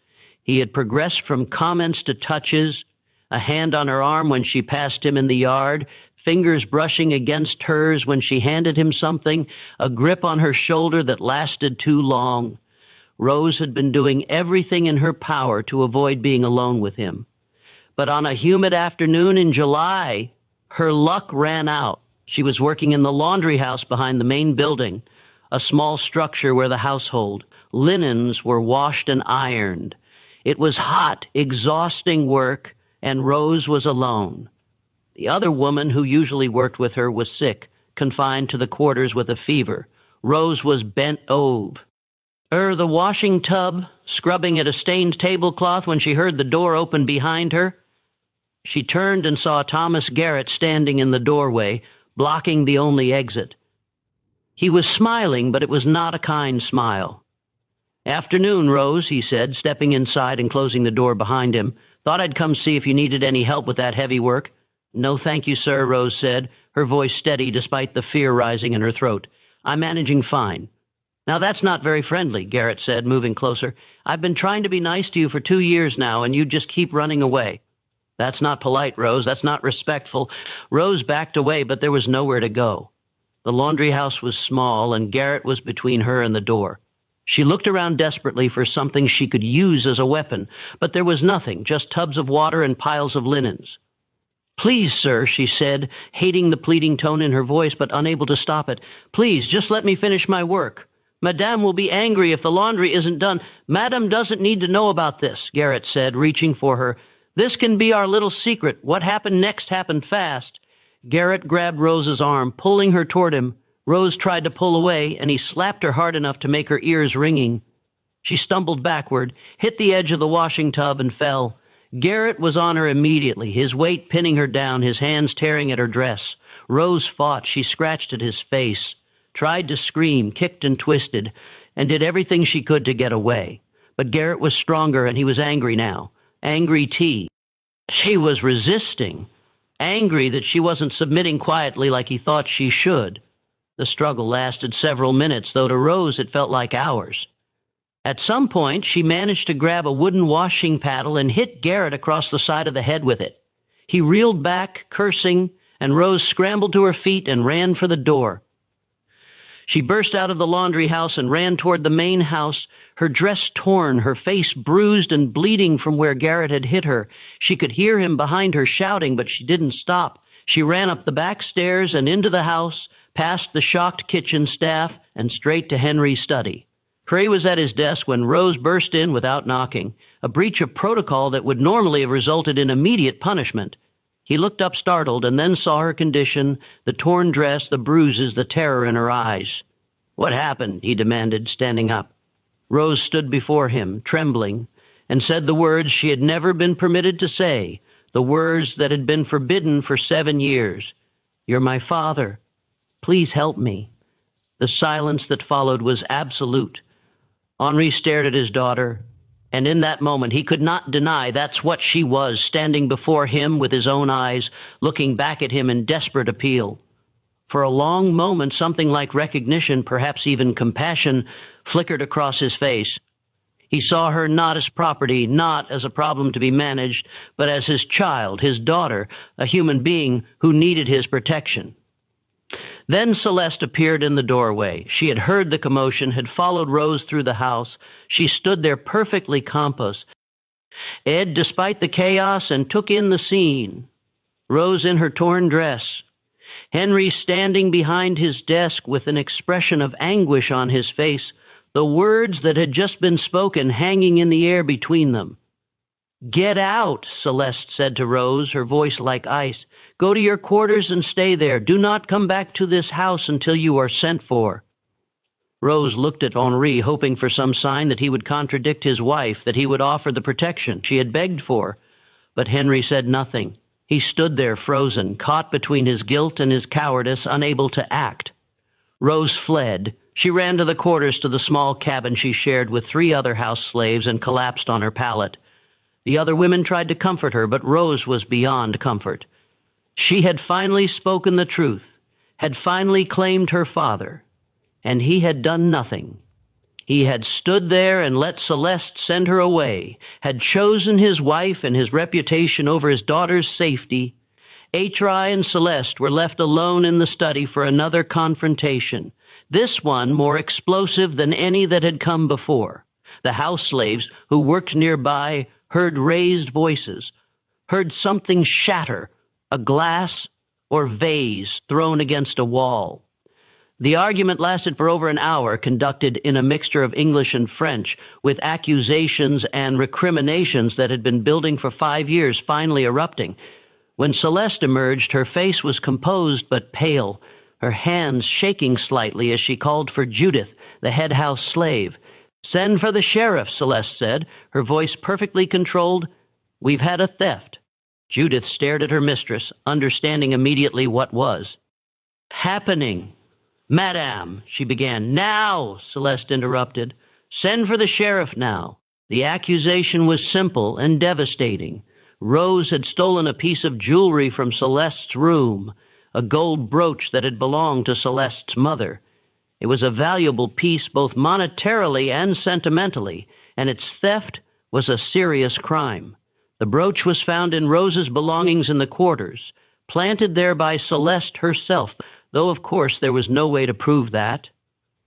He had progressed from comments to touches, a hand on her arm when she passed him in the yard, fingers brushing against hers when she handed him something, a grip on her shoulder that lasted too long. Rose had been doing everything in her power to avoid being alone with him. But on a humid afternoon in July, her luck ran out. She was working in the laundry house behind the main building, a small structure where the household. Linens were washed and ironed. It was hot, exhausting work, and Rose was alone. The other woman who usually worked with her was sick, confined to the quarters with a fever. Rose was bent over the washing tub, scrubbing at a stained tablecloth when she heard the door open behind her. She turned and saw Thomas Garrett standing in the doorway, blocking the only exit. He was smiling, but it was not a kind smile. "Afternoon, Rose," he said, stepping inside and closing the door behind him. "Thought I'd come see if you needed any help with that heavy work." "No, thank you, sir," Rose said, her voice steady despite the fear rising in her throat. "I'm managing fine." "Now that's not very friendly," Garrett said, moving closer. "I've been trying to be nice to you for 2 years now, and you just keep running away." "That's not polite, Rose. That's not respectful." Rose backed away, but there was nowhere to go. The laundry house was small, and Garrett was between her and the door. She looked around desperately for something she could use as a weapon, but there was nothing, just tubs of water and piles of linens. "Please, sir," she said, hating the pleading tone in her voice, but unable to stop it. "Please, just let me finish my work. Madame will be angry if the laundry isn't done." "Madame doesn't need to know about this," Garrett said, reaching for her. "This can be our little secret. What happened next happened fast." Garrett grabbed Rose's arm, pulling her toward him. Rose tried to pull away, and he slapped her hard enough to make her ears ringing. She stumbled backward, hit the edge of the washing tub, and fell. Garrett was on her immediately, his weight pinning her down, his hands tearing at her dress. Rose fought. She scratched at his face, tried to scream, kicked and twisted, and did everything she could to get away. But Garrett was stronger, and he was angry now. Angry T. She was resisting, angry that she wasn't submitting quietly like he thought she should. The struggle lasted several minutes, though to Rose it felt like hours. At some point, she managed to grab a wooden washing paddle and hit Garrett across the side of the head with it. He reeled back, cursing, and Rose scrambled to her feet and ran for the door. She burst out of the laundry house and ran toward the main house, her dress torn, her face bruised and bleeding from where Garrett had hit her. She could hear him behind her shouting, but she didn't stop. She ran up the back stairs and into the house, past the shocked kitchen staff, and straight to Henry's study. Cray was at his desk when Rose burst in without knocking, a breach of protocol that would normally have resulted in immediate punishment. He looked up startled and then saw her condition, the torn dress, the bruises, the terror in her eyes. "What happened?" he demanded, standing up. Rose stood before him, trembling, and said the words she had never been permitted to say, the words that had been forbidden for 7 years. "You're my father. Please help me." The silence that followed was absolute. Henri stared at his daughter, and in that moment he could not deny that's what she was, standing before him with his own eyes, looking back at him in desperate appeal. For a long moment, something like recognition, perhaps even compassion, flickered across his face. He saw her not as property, not as a problem to be managed, but as his child, his daughter, a human being who needed his protection. Then Celeste appeared in the doorway. She had heard the commotion, had followed Rose through the house. She stood there perfectly composed, despite the chaos, and took in the scene. Rose in her torn dress, Henry standing behind his desk with an expression of anguish on his face, the words that had just been spoken hanging in the air between them. "Get out," Celeste said to Rose, her voice like ice. "Go to your quarters and stay there. Do not come back to this house until you are sent for." Rose looked at Henri, hoping for some sign that he would contradict his wife, that he would offer the protection she had begged for. But Henry said nothing. He stood there frozen, caught between his guilt and his cowardice, unable to act. Rose fled. She ran to the quarters to the small cabin she shared with 3 other house slaves and collapsed on her pallet. The other women tried to comfort her, but Rose was beyond comfort. She had finally spoken the truth, had finally claimed her father, and he had done nothing. He had stood there and let Celeste send her away, had chosen his wife and his reputation over his daughter's safety. Atri and Celeste were left alone in the study for another confrontation, this one more explosive than any that had come before. The house slaves who worked nearby heard raised voices, heard something shatter, a glass or vase thrown against a wall. The argument lasted for over an hour, conducted in a mixture of English and French, with accusations and recriminations that had been building for 5 years finally erupting. When Celeste emerged, her face was composed but pale, her hands shaking slightly as she called for Judith, the head house slave. "Send for the sheriff," Celeste said, her voice perfectly controlled. "We've had a theft." Judith stared at her mistress, understanding immediately what was happening. "Madame," she began. "Now," Celeste interrupted. "Send for the sheriff now." The accusation was simple and devastating. Rose had stolen a piece of jewelry from Celeste's room, a gold brooch that had belonged to Celeste's mother. It was a valuable piece both monetarily and sentimentally, and its theft was a serious crime. The brooch was found in Rose's belongings in the quarters, planted there by Celeste herself, though of course there was no way to prove that.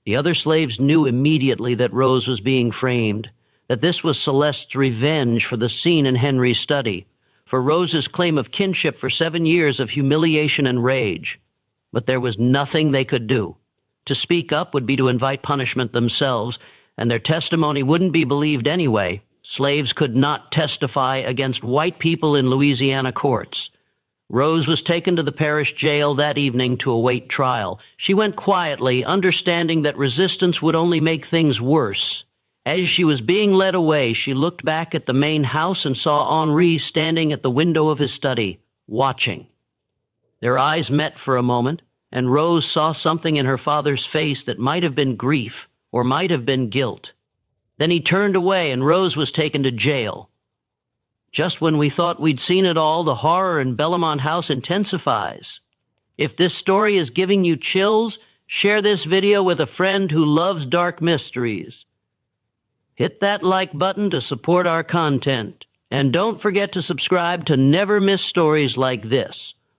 The other slaves knew immediately that Rose was being framed, that this was Celeste's revenge for the scene in Henry's study, for Rose's claim of kinship for 7 years of humiliation and rage. But there was nothing they could do. To speak up would be to invite punishment themselves, and their testimony wouldn't be believed anyway. Slaves could not testify against white people in Louisiana courts. Rose was taken to the parish jail that evening to await trial. She went quietly, understanding that resistance would only make things worse. As she was being led away, she looked back at the main house and saw Henri standing at the window of his study, watching. Their eyes met for a moment, and Rose saw something in her father's face that might have been grief or might have been guilt. Then he turned away, and Rose was taken to jail. Just when we thought we'd seen it all, the horror in Bellamont House intensifies. If this story is giving you chills, share this video with a friend who loves dark mysteries. Hit that like button to support our content. And don't forget to subscribe to never miss stories like this.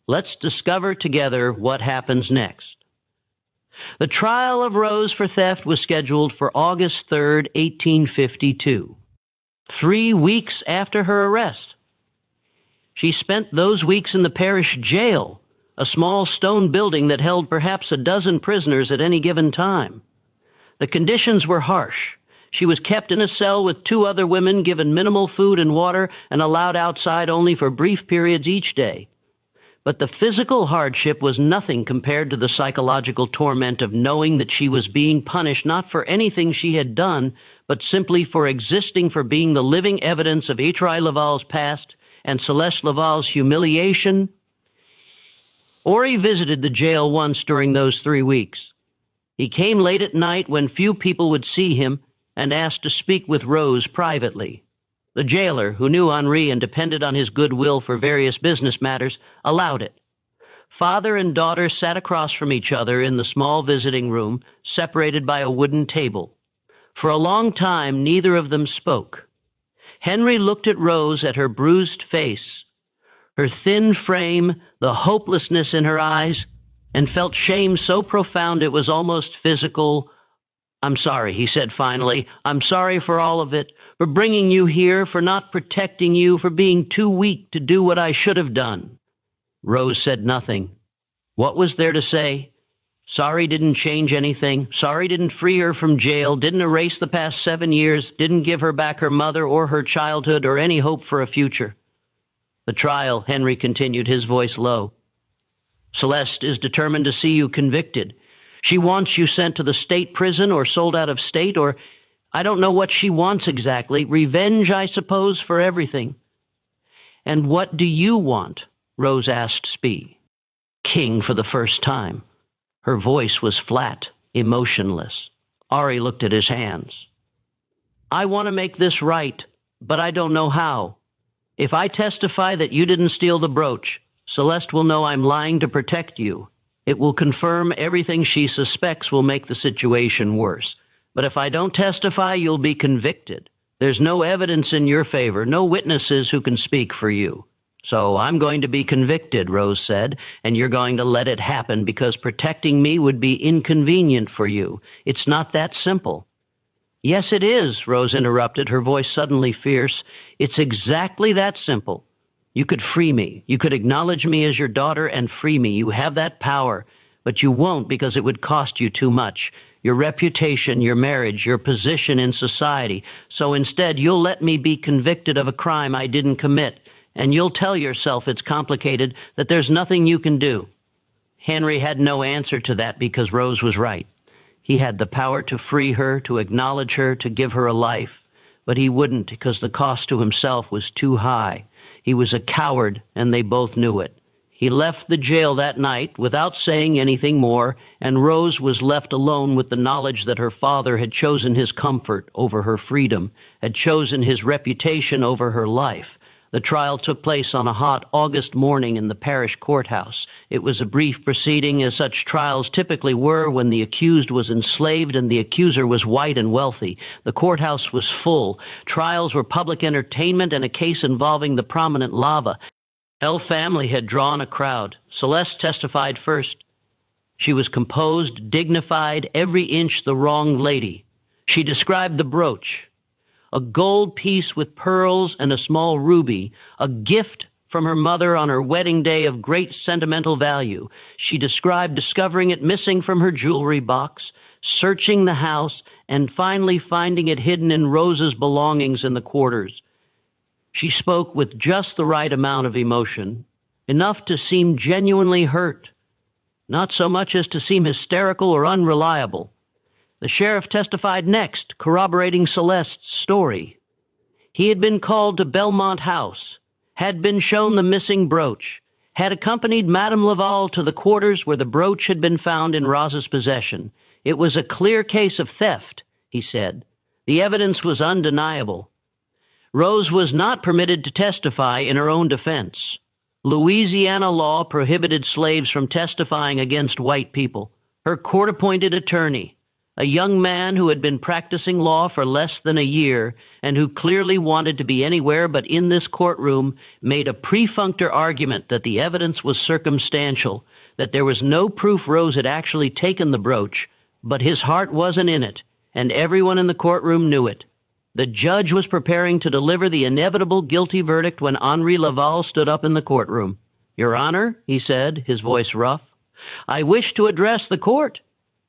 Let's discover together what happens next. The trial of Rose for theft was scheduled for August 3rd, 1852, 3 weeks after her arrest. She spent those weeks in the parish jail, a small stone building that held perhaps a dozen prisoners at any given time. The conditions were harsh. She was kept in a cell with 2 other women, given minimal food and water, and allowed outside only for brief periods each day. But the physical hardship was nothing compared to the psychological torment of knowing that she was being punished not for anything she had done, but simply for existing, for being the living evidence of H.R.I. Laval's past and Celeste Laval's humiliation. Ori visited the jail once during those 3 weeks. He came late at night when few people would see him and asked to speak with Rose privately. The jailer, who knew Henri and depended on his goodwill for various business matters, allowed it. Father and daughter sat across from each other in the small visiting room, separated by a wooden table. For a long time, neither of them spoke. Henry looked at Rose, at her bruised face, her thin frame, the hopelessness in her eyes, and felt shame so profound it was almost physical. "I'm sorry," he said finally. "I'm sorry for all of it, for bringing you here, for not protecting you, for being too weak to do what I should have done." Rose said nothing. What was there to say? Sorry didn't change anything. Sorry didn't free her from jail, didn't erase the past 7 years, didn't give her back her mother or her childhood or any hope for a future. "The trial," Henry continued, his voice low. "Celeste is determined to see you convicted. She wants you sent to the state prison or sold out of state, or I don't know what she wants exactly. Revenge, I suppose, for everything." "And what do you want?" Rose asked Spee. "King for the first time." Her voice was flat, emotionless. Ari looked at his hands. "I want to make this right, but I don't know how. If I testify that you didn't steal the brooch, Celeste will know I'm lying to protect you. It will confirm everything she suspects, will make the situation worse. But if I don't testify, you'll be convicted. There's no evidence in your favor, no witnesses who can speak for you. So I'm going to be convicted," Rose said, "and you're going to let it happen because protecting me would be inconvenient for you. It's not that simple." "Yes, it is," Rose interrupted, her voice suddenly fierce. "It's exactly that simple. You could free me. You could acknowledge me as your daughter and free me. You have that power, but you won't because it would cost you too much. Your reputation, your marriage, your position in society. So instead, you'll let me be convicted of a crime I didn't commit, and you'll tell yourself it's complicated, that there's nothing you can do." Henry had no answer to that because Rose was right. He had the power to free her, to acknowledge her, to give her a life, but he wouldn't because the cost to himself was too high. He was a coward, and they both knew it. He left the jail that night without saying anything more, and Rose was left alone with the knowledge that her father had chosen his comfort over her freedom, had chosen his reputation over her life. The trial took place on a hot August morning in the parish courthouse. It was a brief proceeding, as such trials typically were, when the accused was enslaved and the accuser was white and wealthy. The courthouse was full. Trials were public entertainment, and a case involving the prominent Lava. L family had drawn a crowd. Celeste testified first. She was composed, dignified, every inch the wrong lady. She described the brooch. A gold piece with pearls and a small ruby, a gift from her mother on her wedding day of great sentimental value. She described discovering it missing from her jewelry box, searching the house, and finally finding it hidden in Rose's belongings in the quarters. She spoke with just the right amount of emotion, enough to seem genuinely hurt, not so much as to seem hysterical or unreliable. The sheriff testified next, corroborating Celeste's story. He had been called to Belmont House, had been shown the missing brooch, had accompanied Madame Laval to the quarters where the brooch had been found in Rose's possession. It was a clear case of theft, he said. The evidence was undeniable. Rose was not permitted to testify in her own defense. Louisiana law prohibited slaves from testifying against white people. Her court-appointed attorney, a young man who had been practicing law for less than a year and who clearly wanted to be anywhere but in this courtroom, made a perfunctory argument that the evidence was circumstantial, that there was no proof Rose had actually taken the brooch, but his heart wasn't in it, and everyone in the courtroom knew it. The judge was preparing to deliver the inevitable guilty verdict when Henri Laval stood up in the courtroom. "Your Honor," he said, his voice rough, "I wish to address the court."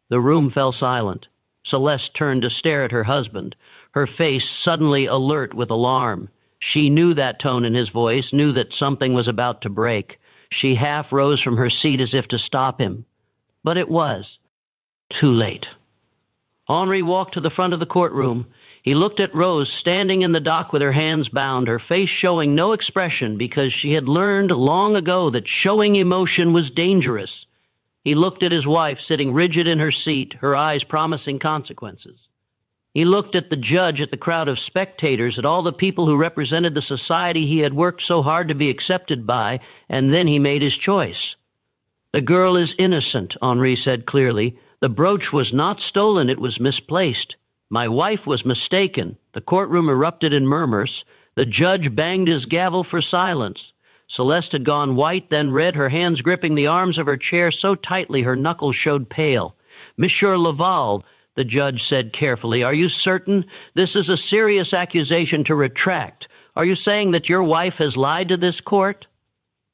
The room fell silent. Celeste turned to stare at her husband, her face suddenly alert with alarm. She knew that tone in his voice, knew that something was about to break. She half rose from her seat as if to stop him. But it was too late. Henri walked to the front of the courtroom. He looked at Rose standing in the dock with her hands bound, her face showing no expression because she had learned long ago that showing emotion was dangerous. He looked at his wife sitting rigid in her seat, her eyes promising consequences. He looked at the judge, at the crowd of spectators, at all the people who represented the society he had worked so hard to be accepted by, and then he made his choice. "The girl is innocent," Henri said clearly. "The brooch was not stolen, it was misplaced. My wife was mistaken." The courtroom erupted in murmurs. The judge banged his gavel for silence. Celeste had gone white, then red, her hands gripping the arms of her chair so tightly her knuckles showed pale. "Monsieur Laval," the judge said carefully, "are you certain? This is a serious accusation to retract. Are you saying that your wife has lied to this court?"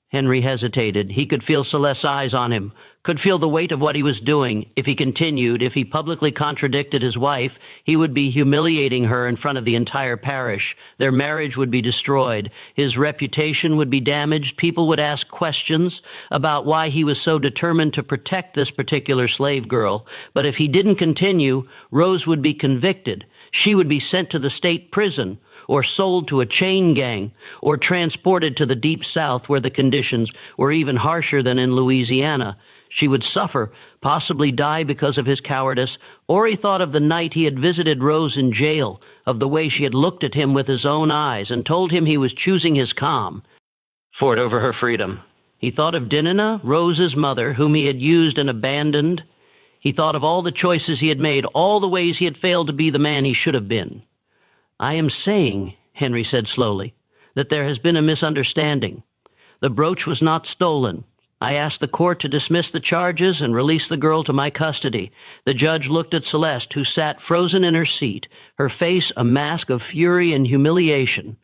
Henry hesitated. He could feel Celeste's eyes on him, could feel the weight of what he was doing. If he continued, if he publicly contradicted his wife, he would be humiliating her in front of the entire parish. Their marriage would be destroyed. His reputation would be damaged. People would ask questions about why he was so determined to protect this particular slave girl. But if he didn't continue, Rose would be convicted. She would be sent to the state prison, or sold to a chain gang, or transported to the deep south where the conditions were even harsher than in Louisiana. She would suffer, possibly die because of his cowardice, or he thought of the night he had visited Rose in jail, of the way she had looked at him with his own eyes and told him he was choosing his calm for it over her freedom. He thought of Dinina, Rose's mother, whom he had used and abandoned. He thought of all the choices he had made, all the ways he had failed to be the man he should have been. "I am saying," Henry said slowly, "that there has been a misunderstanding. The brooch was not stolen. I asked the court to dismiss the charges and release the girl to my custody." The judge looked at Celeste, who sat frozen in her seat, her face a mask of fury and humiliation.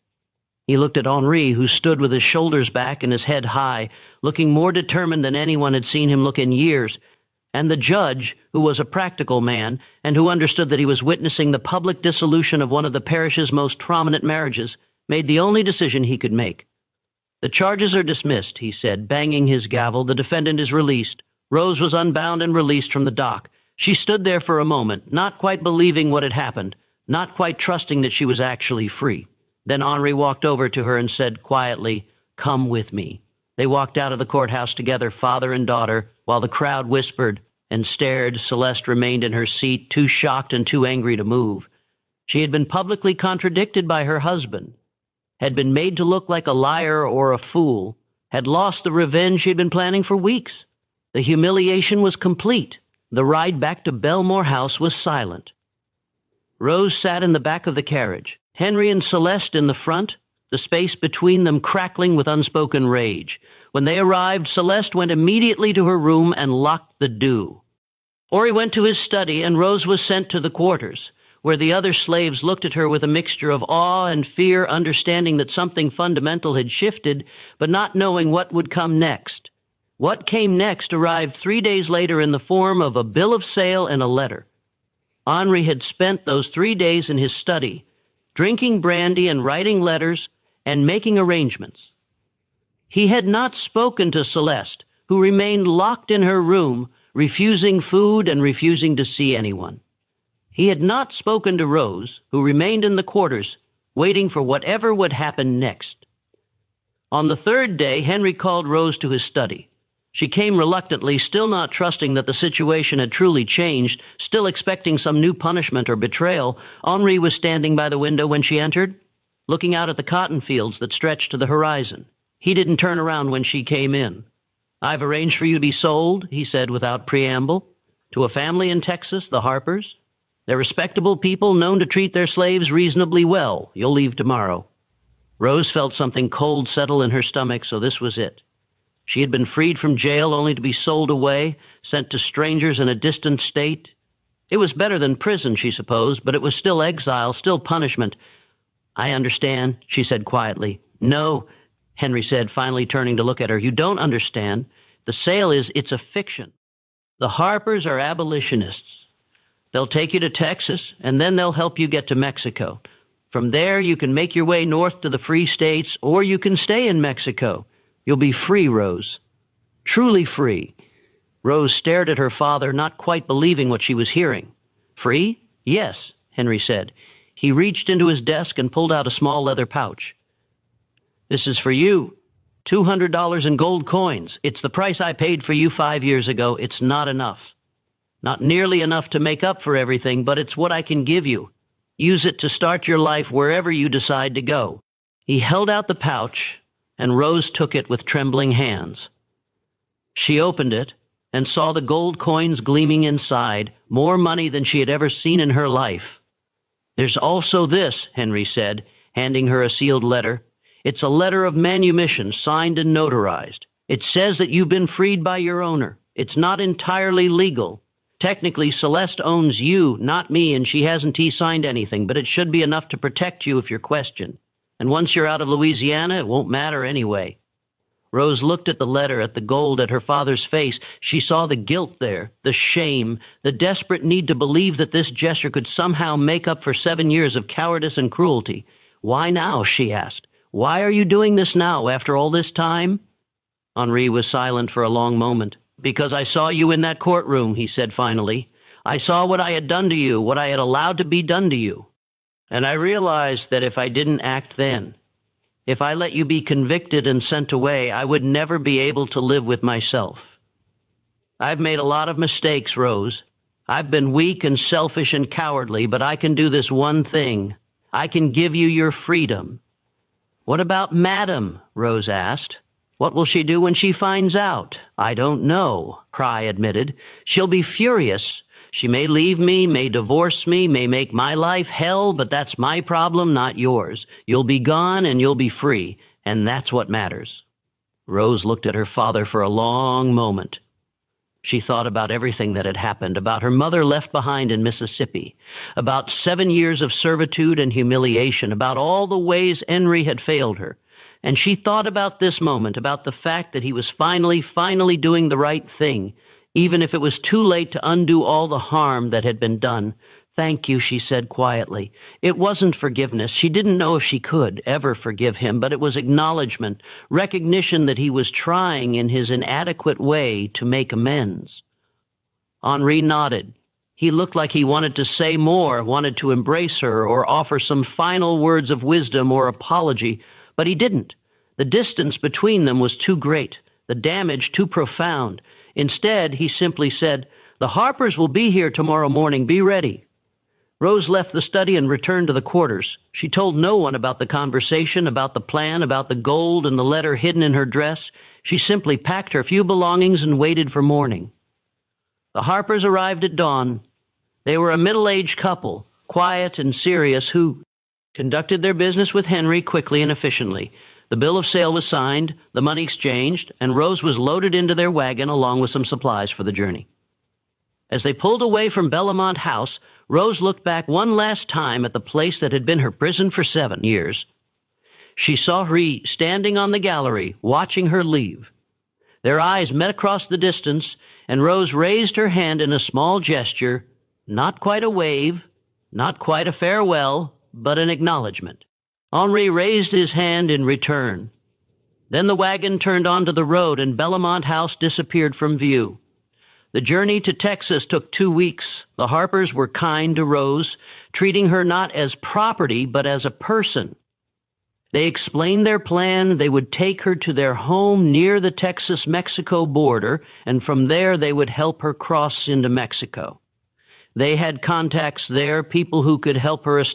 He looked at Henri, who stood with his shoulders back and his head high, looking more determined than anyone had seen him look in years. And the judge, who was a practical man and who understood that he was witnessing the public dissolution of one of the parish's most prominent marriages, made the only decision he could make. "The charges are dismissed," he said, banging his gavel. "The defendant is released." Rose was unbound and released from the dock. She stood there for a moment, not quite believing what had happened, not quite trusting that she was actually free. Then Henri walked over to her and said quietly, "Come with me." They walked out of the courthouse together, father and daughter, while the crowd whispered and stared. Celeste remained in her seat, too shocked and too angry to move. She had been publicly contradicted by her husband, had been made to look like a liar or a fool, had lost the revenge she had been planning for weeks. The humiliation was complete. The ride back to Belmore House was silent. Rose sat in the back of the carriage, Henry and Celeste in the front, the space between them crackling with unspoken rage. When they arrived, Celeste went immediately to her room and locked the door. Horry went to his study, and Rose was sent to the quarters, where the other slaves looked at her with a mixture of awe and fear, understanding that something fundamental had shifted, but not knowing what would come next. What came next arrived 3 days later in the form of a bill of sale and a letter. Henri had spent those 3 days in his study, drinking brandy and writing letters and making arrangements. He had not spoken to Celeste, who remained locked in her room, refusing food and refusing to see anyone. He had not spoken to Rose, who remained in the quarters, waiting for whatever would happen next. On the third day, Henry called Rose to his study. She came reluctantly, still not trusting that the situation had truly changed, still expecting some new punishment or betrayal. Henri was standing by the window when she entered, looking out at the cotton fields that stretched to the horizon. He didn't turn around when she came in. "I've arranged for you to be sold," he said without preamble. To a family in Texas, the Harpers. They're respectable people known to treat their slaves reasonably well. You'll leave tomorrow. Rose felt something cold settle in her stomach, so this was it. She had been freed from jail only to be sold away, sent to strangers in a distant state. It was better than prison, she supposed, but it was still exile, still punishment. I understand, she said quietly. No, Henry said, finally turning to look at her. You don't understand. The sale it's a fiction. The Harpers are abolitionists. They'll take you to Texas, and then they'll help you get to Mexico. From there, you can make your way north to the free states, or you can stay in Mexico. You'll be free, Rose. Truly free. Rose stared at her father, not quite believing what she was hearing. Free? Yes, Henry said. He reached into his desk and pulled out a small leather pouch. This is for you. $200 in gold coins. It's the price I paid for you 5 years ago. It's not enough. Not nearly enough to make up for everything, but it's what I can give you. Use it to start your life wherever you decide to go. He held out the pouch, and Rose took it with trembling hands. She opened it and saw the gold coins gleaming inside, more money than she had ever seen in her life. There's also this, Henry said, handing her a sealed letter. It's a letter of manumission, signed and notarized. It says that you've been freed by your owner. It's not entirely legal. Technically, Celeste owns you, not me, and she hasn't signed anything, but it should be enough to protect you if you're questioned. And once you're out of Louisiana, it won't matter anyway. Rose looked at the letter, at the gold, at her father's face. She saw the guilt there, the shame, the desperate need to believe that this gesture could somehow make up for 7 years of cowardice and cruelty. Why now, she asked. Why are you doing this now, after all this time? Henri was silent for a long moment. Because I saw you in that courtroom, he said finally. I saw what I had done to you, what I had allowed to be done to you. And I realized that if I didn't act then, if I let you be convicted and sent away, I would never be able to live with myself. I've made a lot of mistakes, Rose. I've been weak and selfish and cowardly, but I can do this one thing. I can give you your freedom. What about Madam? Rose asked. What will she do when she finds out? I don't know, Pry admitted. She'll be furious. She may leave me, may divorce me, may make my life hell, but that's my problem, not yours. You'll be gone and you'll be free, and that's what matters. Rose looked at her father for a long moment. She thought about everything that had happened, about her mother left behind in Mississippi, about 7 years of servitude and humiliation, about all the ways Henry had failed her. And she thought about this moment, about the fact that he was finally doing the right thing, even if it was too late to undo all the harm that had been done. Thank you, she said quietly. It wasn't forgiveness. She didn't know if she could ever forgive him, but it was acknowledgement, recognition that he was trying in his inadequate way to make amends. Henri nodded. He looked like he wanted to say more, wanted to embrace her or offer some final words of wisdom or apology, but he didn't. The distance between them was too great, the damage too profound. Instead, he simply said, "The Harpers will be here tomorrow morning. Be ready." Rose left the study and returned to the quarters. She told no one about the conversation, about the plan, about the gold and the letter hidden in her dress. She simply packed her few belongings and waited for morning. The Harpers arrived at dawn. They were a middle-aged couple, quiet and serious, who conducted their business with Henry quickly and efficiently. The bill of sale was signed, the money exchanged, and Rose was loaded into their wagon along with some supplies for the journey. As they pulled away from Bellamont House, Rose looked back one last time at the place that had been her prison for 7 years. She saw Henri standing on the gallery, watching her leave. Their eyes met across the distance, and Rose raised her hand in a small gesture, not quite a wave, not quite a farewell, but an acknowledgement. Henri raised his hand in return. Then the wagon turned onto the road, and Bellamont House disappeared from view. The journey to Texas took 2 weeks. The Harpers were kind to Rose, treating her not as property, but as a person. They explained their plan. They would take her to their home near the Texas-Mexico border, and from there they would help her cross into Mexico. They had contacts there, people who could help her establish